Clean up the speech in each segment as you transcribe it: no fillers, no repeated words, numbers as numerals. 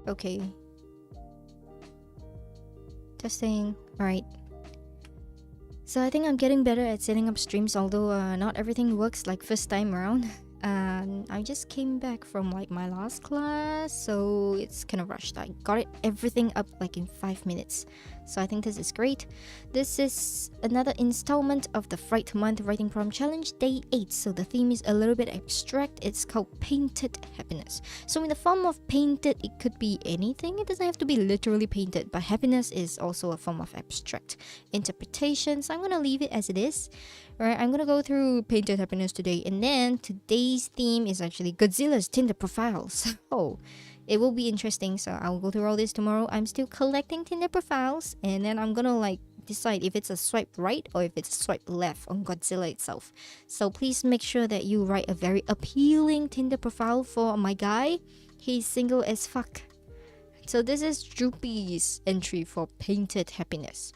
Okay. Testing. Alright. So I think I'm getting better at setting up streams, although not everything works like first time around. I just came back from like my last class, so it's kind of rushed. I got everything up like in 5 minutes. So I think this is great. This is another installment of the Fright Month Writing Prompt Challenge, Day 8. So the theme is a little bit abstract. It's called Painted Happiness. So in the form of painted, it could be anything. It doesn't have to be literally painted, but happiness is also a form of abstract interpretation. So I'm going to leave it as it is. Alright, I'm going to go through Painted Happiness today. And then today's theme is actually Godzilla's Tinder profiles. Oh. It will be interesting, so I'll go through all this tomorrow. I'm still collecting Tinder profiles, and then I'm gonna like decide if it's a swipe right or if it's a swipe left on Godzilla itself. So please make sure that you write a very appealing Tinder profile for my guy. He's single as fuck. So this is Droopy's entry for Painted Happiness.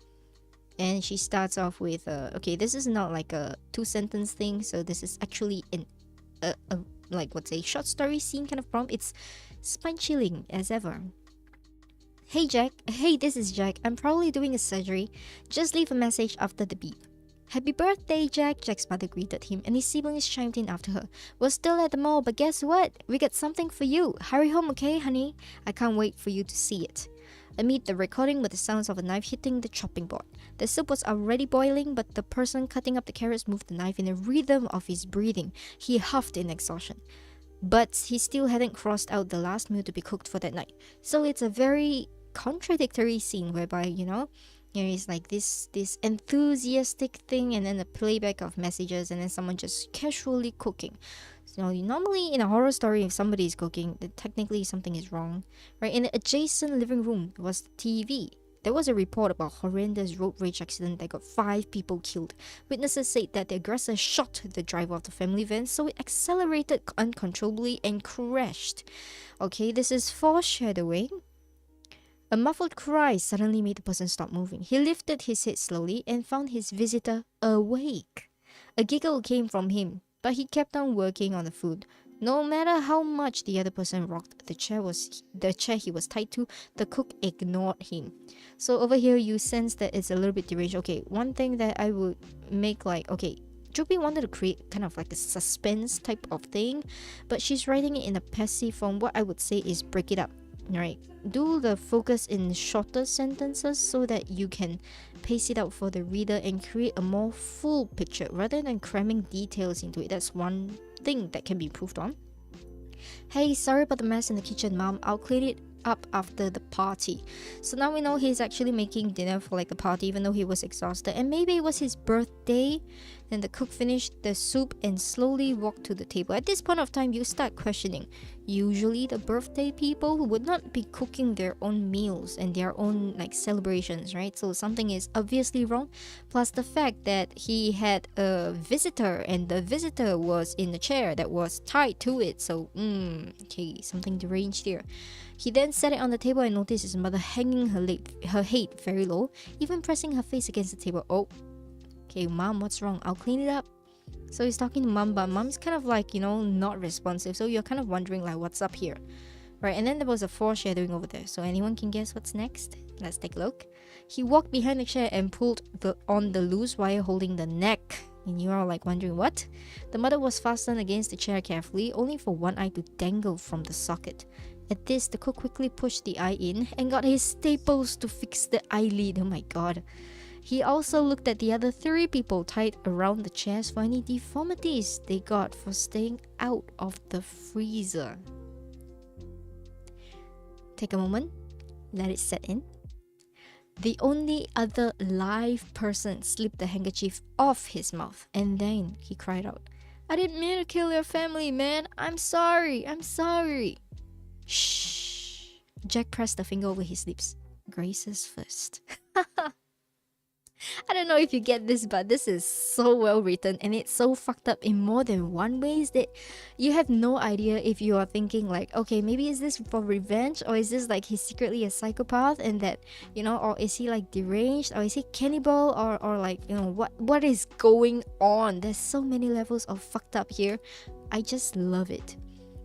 And she starts off with, okay, this is not like a 2-sentence thing, so this is actually like what's a short story scene kind of prompt. It's spine chilling as ever. Hey Jack, hey, this is Jack. I'm probably doing a surgery. Just leave a message after the beep. Happy birthday, Jack, Jack's mother greeted him, and his siblings chimed in after her. We're still at the mall, but guess what? We got something for you. Hurry home, okay, honey? I can't wait for you to see it. Amid the recording were the sounds of a knife hitting the chopping board. The soup was already boiling, but the person cutting up the carrots moved the knife in the rhythm of his breathing. He huffed in exhaustion. But he still hadn't crossed out the last meal to be cooked for that night. So it's a very contradictory scene whereby, there is like this enthusiastic thing and then a playback of messages and then someone just casually cooking. So normally in a horror story, if somebody is cooking, then technically something is wrong. Right? In the adjacent living room was the TV. There was a report about a horrendous road rage accident that got 5 people killed. Witnesses said that the aggressor shot the driver of the family van, so it accelerated uncontrollably and crashed. Okay, this is foreshadowing. A muffled cry suddenly made the person stop moving. He lifted his head slowly and found his visitor awake. A giggle came from him, but he kept on working on the food. No matter how much the other person rocked the chair he was tied to, the cook ignored him. So over here you sense that it's a little bit deranged. Okay, one thing that I would make like, okay, Droopy wanted to create kind of like a suspense type of thing, but she's writing it in a passive form. What I would say is break it up. Right, do the focus in shorter sentences so that you can pace it out for the reader and create a more full picture rather than cramming details into it. That's one thing that can be improved on. Hey, sorry about the mess in the kitchen, Mom. I'll clean it up after the party. So now we know he's actually making dinner for like the party even though he was exhausted, and maybe it was his birthday. Then the cook finished the soup and slowly walked to the table. At this point of time, you start questioning. Usually the birthday people would not be cooking their own meals and their own like celebrations, right? So something is obviously wrong. Plus the fact that he had a visitor and the visitor was in a chair that was tied to it. So okay, something deranged here. He then set it on the table and noticed his mother hanging her head very low, even pressing her face against the table. Oh, okay, Mom, what's wrong? I'll clean it up. So he's talking to Mom, but Mom's kind of like, not responsive. So you're kind of wondering like, what's up here? Right, and then there was a foreshadowing over there. So anyone can guess what's next? Let's take a look. He walked behind the chair and pulled on the loose wire holding the neck. And you are like wondering what? The mother was fastened against the chair carefully, only for one eye to dangle from the socket. At this, the cook quickly pushed the eye in and got his staples to fix the eyelid. Oh my god. He also looked at the other 3 people tied around the chairs for any deformities they got for staying out of the freezer. Take a moment, let it set in. The only other live person slipped the handkerchief off his mouth, and then he cried out, "I didn't mean to kill your family, man. I'm sorry. I'm sorry." Shh. Jack pressed a finger over his lips. Grace's first. I don't know if you get this, but this is so well written and it's so fucked up in more than one ways that you have no idea if you are thinking like, okay, maybe is this for revenge, or is this like he's secretly a psychopath and that, or is he like deranged, or is he cannibal, or like, what is going on? There's so many levels of fucked up here. I just love it.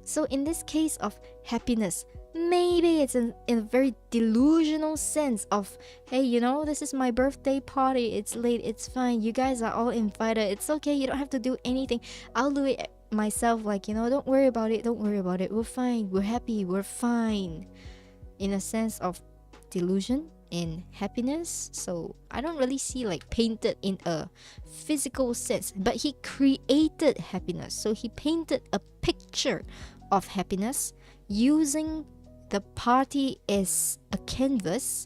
So in this case of happiness, Maybe it's in a very delusional sense of, hey, this is my birthday party. It's late. It's fine. You guys are all invited. It's okay. You don't have to do anything. I'll do it myself. Like, don't worry about it. Don't worry about it. We're fine. We're happy. We're fine. In a sense of delusion and happiness. So I don't really see like painted in a physical sense, but he created happiness. So he painted a picture of happiness using the party is a canvas,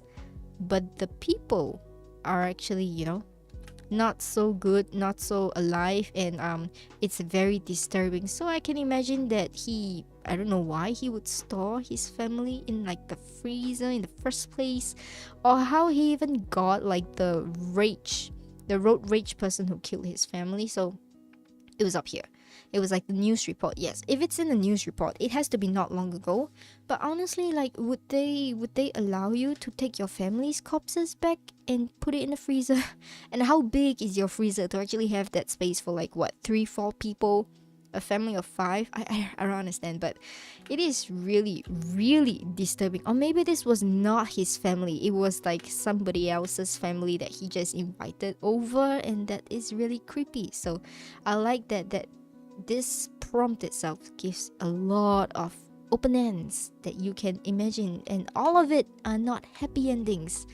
but the people are actually, not so good, not so alive, and it's very disturbing. So I can imagine that I don't know why he would store his family in like the freezer in the first place, or how he even got like the road rage person who killed his family. So it was up here. It was like the news report. Yes, if it's in the news report, it has to be not long ago. But honestly, like, would they allow you to take your family's corpses back and put it in the freezer? And how big is your freezer to actually have that space for like what, 3-4 people, a family of 5? I don't understand, but it is really, really disturbing. Or maybe this was not his family. It was like somebody else's family that he just invited over, and that is really creepy. So I like that this prompt itself gives a lot of open ends that you can imagine, and all of it are not happy endings.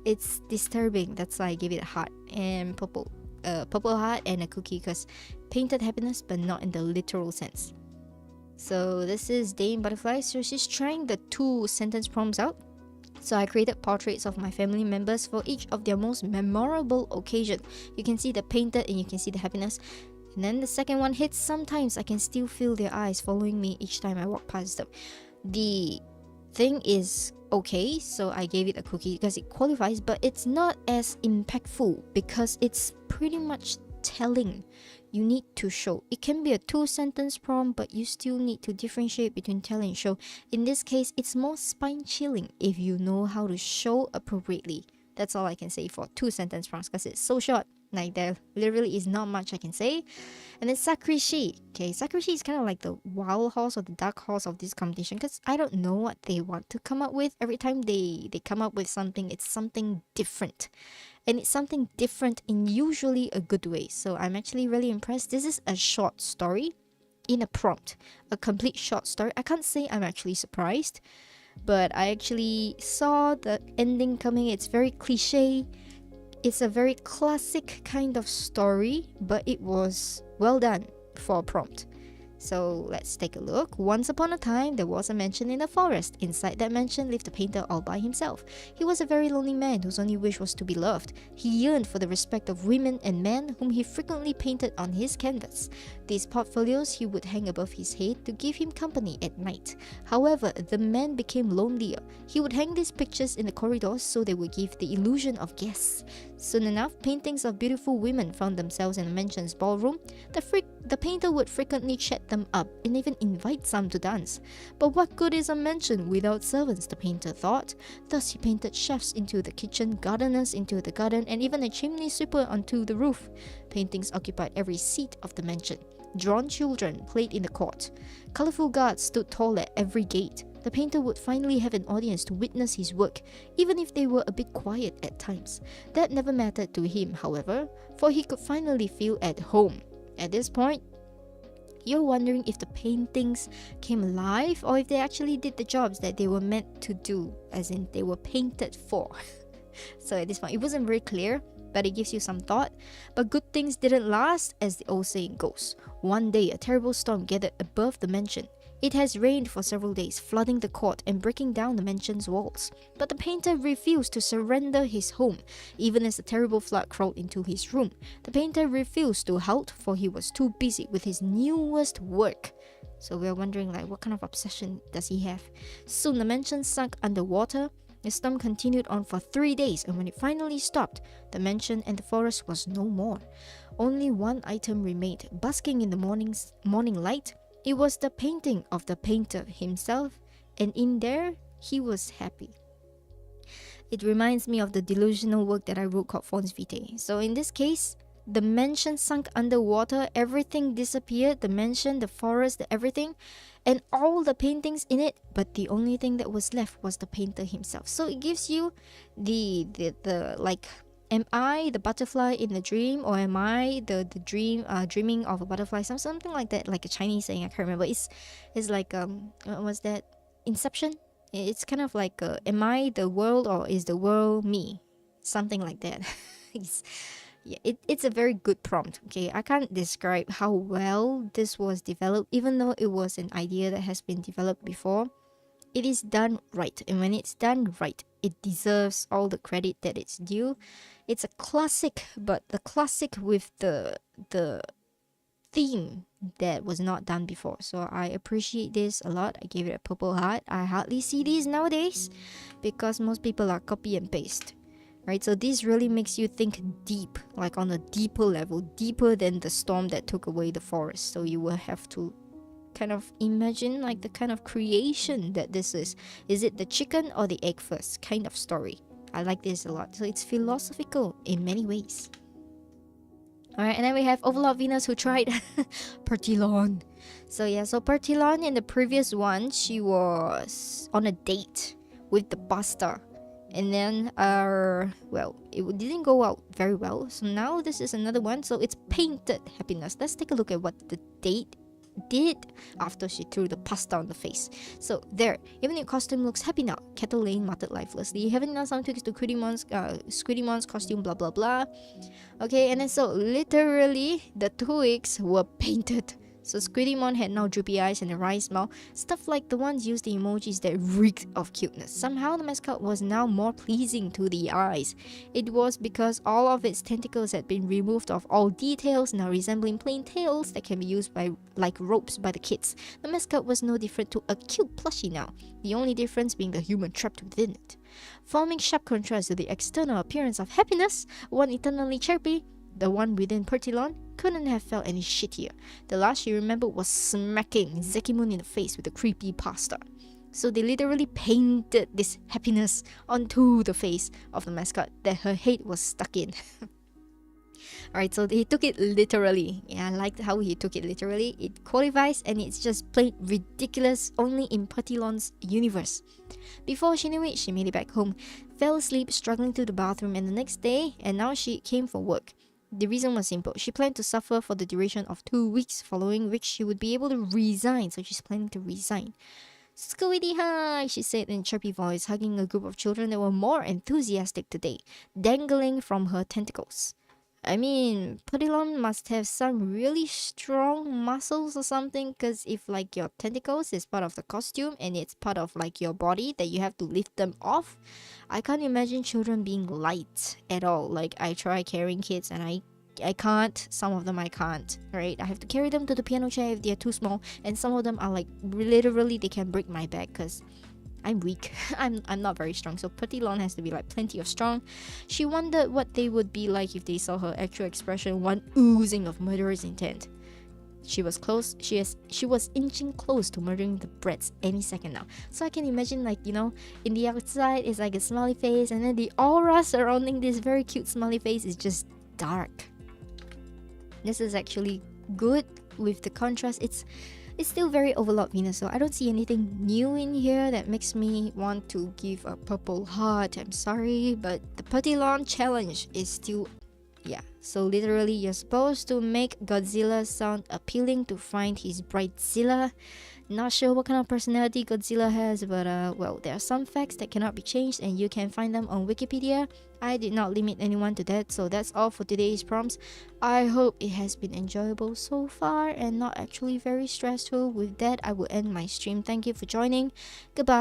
It's disturbing. That's why I gave it a heart and purple heart and a cookie, because painted happiness, but not in the literal sense. So this is Dame Butterfly. So she's trying the 2 sentence prompts out. So I created portraits of my family members for each of their most memorable occasion. You can see the painted and you can see the happiness. And then the second one hits, sometimes I can still feel their eyes following me each time I walk past them. The thing is okay, so I gave it a cookie because it qualifies, but it's not as impactful because it's pretty much telling. You need to show. It can be a 2-sentence prompt, but you still need to differentiate between tell and show. In this case, it's more spine chilling if you know how to show appropriately. That's all I can say for 2-sentence prompts because it's so short. Like, there literally is not much I can say. And then Sakrishi. Okay, Sakrishi is kind of like the wild horse or the dark horse of this competition, because I don't know what they want to come up with. Every time they come up with something, it's something different. And it's something different in usually a good way. So I'm actually really impressed. This is a short story in a prompt. A complete short story. I can't say I'm actually surprised, but I actually saw the ending coming. It's very cliche. It's a very classic kind of story, but it was well done for a prompt. So let's take a look. Once upon a time, there was a mansion in a forest. Inside that mansion lived a painter all by himself. He was a very lonely man whose only wish was to be loved. He yearned for the respect of women and men whom he frequently painted on his canvas. These portfolios he would hang above his head to give him company at night. However, the man became lonelier. He would hang these pictures in the corridors so they would give the illusion of guests. Soon enough, paintings of beautiful women found themselves in the mansion's ballroom. The painter would frequently chat them up and even invite some to dance. But what good is a mansion without servants, the painter thought. Thus he painted chefs into the kitchen, gardeners into the garden, and even a chimney sweeper onto the roof. Paintings occupied every seat of the mansion. Drawn children played in the court. Colorful guards stood tall at every gate. The painter would finally have an audience to witness his work, even if they were a bit quiet at times. That never mattered to him, however, for he could finally feel at home. At this point, you're wondering if the paintings came alive or if they actually did the jobs that they were meant to do, as in they were painted for. So at this point, it wasn't very clear, but it gives you some thought. But good things didn't last, as the old saying goes. One day, a terrible storm gathered above the mansion. It has rained for several days, flooding the court and breaking down the mansion's walls. But the painter refused to surrender his home, even as the terrible flood crawled into his room. The painter refused to halt, for he was too busy with his newest work. So we're wondering, like, what kind of obsession does he have? Soon the mansion sunk underwater. The storm continued on for 3 days, and when it finally stopped, the mansion and the forest was no more. Only one item remained, basking in the morning light. It was the painting of the painter himself, and in there, he was happy. It reminds me of the delusional work that I wrote called Fons Vitae. So in this case, the mansion sunk underwater, everything disappeared, the mansion, the forest, everything, and all the paintings in it, but the only thing that was left was the painter himself. So it gives you the like, am I the butterfly in the dream, or am I the dream dreaming of a butterfly? Something like that, like a Chinese saying, I can't remember. It's like what was that, Inception? It's kind of like am I the world, or is the world me? Something like that. Yeah, it's a very good prompt. Okay, I can't describe how well this was developed, even though it was an idea that has been developed before. It is done right, and when it's done right, it deserves all the credit that it's due. It's a classic, but the classic with the theme that was not done before. So I appreciate this a lot. I gave it a purple heart. I hardly see these nowadays because most people are copy and paste, right? So this really makes you think deep, like on a deeper level, deeper than the storm that took away the forest. So you will have to kind of imagine like the kind of creation that this is. Is it the chicken or the egg first kind of story? I like this a lot. So it's philosophical in many ways. Alright, and then we have Overlord Venus, who tried Pertilon. So yeah, so Pertilon in the previous one, she was on a date with the pasta. And then, well, it didn't go out very well. So now this is another one. So it's painted happiness. Let's take a look at what the date did after she threw the pasta on the face. So there, even your costume looks happy now. Kettle Lane muttered lifelessly. You haven't done some tweaks to Squiddymon's costume, blah blah blah. Okay, and then so literally the tweaks were painted. So Squiddymon had now droopy eyes and a wry smile, stuff like the ones used in emojis that reeked of cuteness. Somehow the mascot was now more pleasing to the eyes. It was because all of its tentacles had been removed of all details, now resembling plain tails that can be used like ropes by the kids. The mascot was no different to a cute plushie now, the only difference being the human trapped within it. Forming sharp contrast to the external appearance of happiness, one eternally chirpy, the one within Pertilon, couldn't have felt any shittier. The last she remembered was smacking Zekimon in the face with a creepy pasta. So they literally painted this happiness onto the face of the mascot that her head was stuck in. Alright, so he took it literally. Yeah, I liked how he took it literally. It qualifies, and it's just plain ridiculous only in Pertilon's universe. Before she knew it, she made it back home, fell asleep struggling to the bathroom, and the next day, and now she came for work. The reason was simple. She planned to suffer for the duration of 2 weeks, following which she would be able to resign. So she's planning to resign. Squiddy hi, she said in a chirpy voice, hugging a group of children that were more enthusiastic today, dangling from her tentacles. I mean, Pertilon must have some really strong muscles or something, because if like your tentacles is part of the costume and it's part of like your body that you have to lift them off, I can't imagine children being light at all. Like I try carrying kids and I can't. Some of them I can't, right? I have to carry them to the piano chair if they're too small, and some of them are like literally they can break my back because I'm weak. I'm not very strong. So Pertilon has to be like plenty of strong. She wondered what they would be like if they saw her actual expression, one oozing of murderous intent. She was close. She was inching close to murdering the brats any second now. So I can imagine, like, you know, in the outside it's like a smiley face, and then the aura surrounding this very cute smiley face is just dark. This is actually good with the contrast. It's still very Overlord Venus, so I don't see anything new in here that makes me want to give a purple heart. I'm sorry, but the Pertilon challenge is still, yeah. So literally, you're supposed to make Godzilla sound appealing to find his Brightzilla. Not sure what kind of personality Godzilla has, but well, there are some facts that cannot be changed, and you can find them on Wikipedia. I did not limit anyone to that, so that's all for today's prompts. I hope it has been enjoyable so far and not actually very stressful. With that, I will end my stream. Thank you for joining. Goodbye.